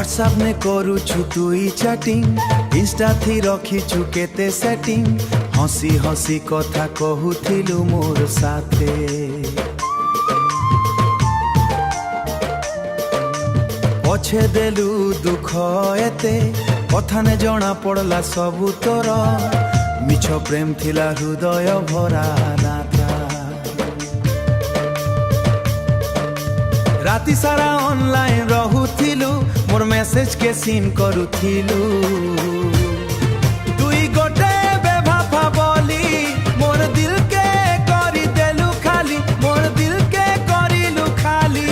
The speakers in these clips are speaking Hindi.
व्हाट्सएप ने करूछु तुई चैटिंग इंस्टा थी रखीछु केते सेटिंग हसी हसी कथा कहूथिलु मोर साथे पछे देलु दुख एते कथा ने जना पड़ला सबु तोर मिछ प्रेम थिला हृदय भरा नाथा राति सारा ऑनलाइन रहुथिलु मोर मैसेज के सीन करुथिलु तुई गोटे बेभाफा बोली मोर दिल के करी देलु खाली मोर दिल के करिलु खाली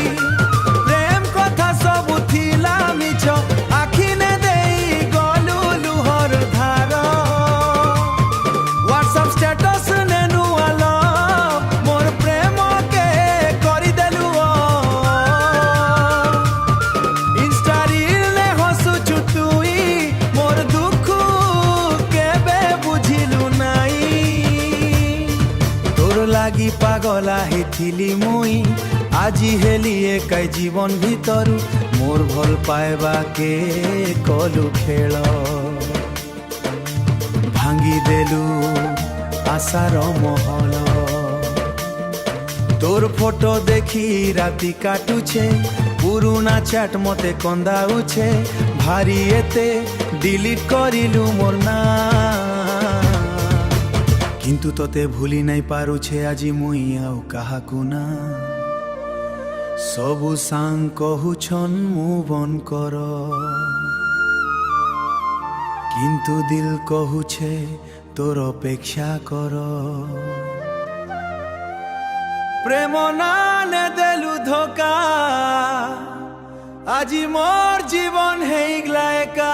प्रेम कथा सब थिला मिछ आखि ने देई गलु लुहर धार व्हाट्सएप स्टेटस ने नुआलो मोर प्रेम के करी देलु इंस्टा रील ने हसुछु तुई मोर दुख केबे बुझिलु नाई तोर लागी पागला हेथिली मुई আজি হেলি একাই জীবন ভিতরু মোর ভাল পাইবাকে কলু খেল ভাঙ্গি দেলু আশার মহল তোর ফটো দেখি রাতি কাটুছে পুরুনা চ্যাট মতে কন্দাউছে ভারি এতে ডিলিট করিলু মোর না কিন্তু তোতে ভুলি নাই পারুছে আজি মুই আউ কাহাকু না सबु सांग कहुछन मुव ऑन कर किंतु दिल कहुछे तोर अपेक्षा कर प्रेम नाने देलु धोका আজি मोर जीवन हेइगला एका।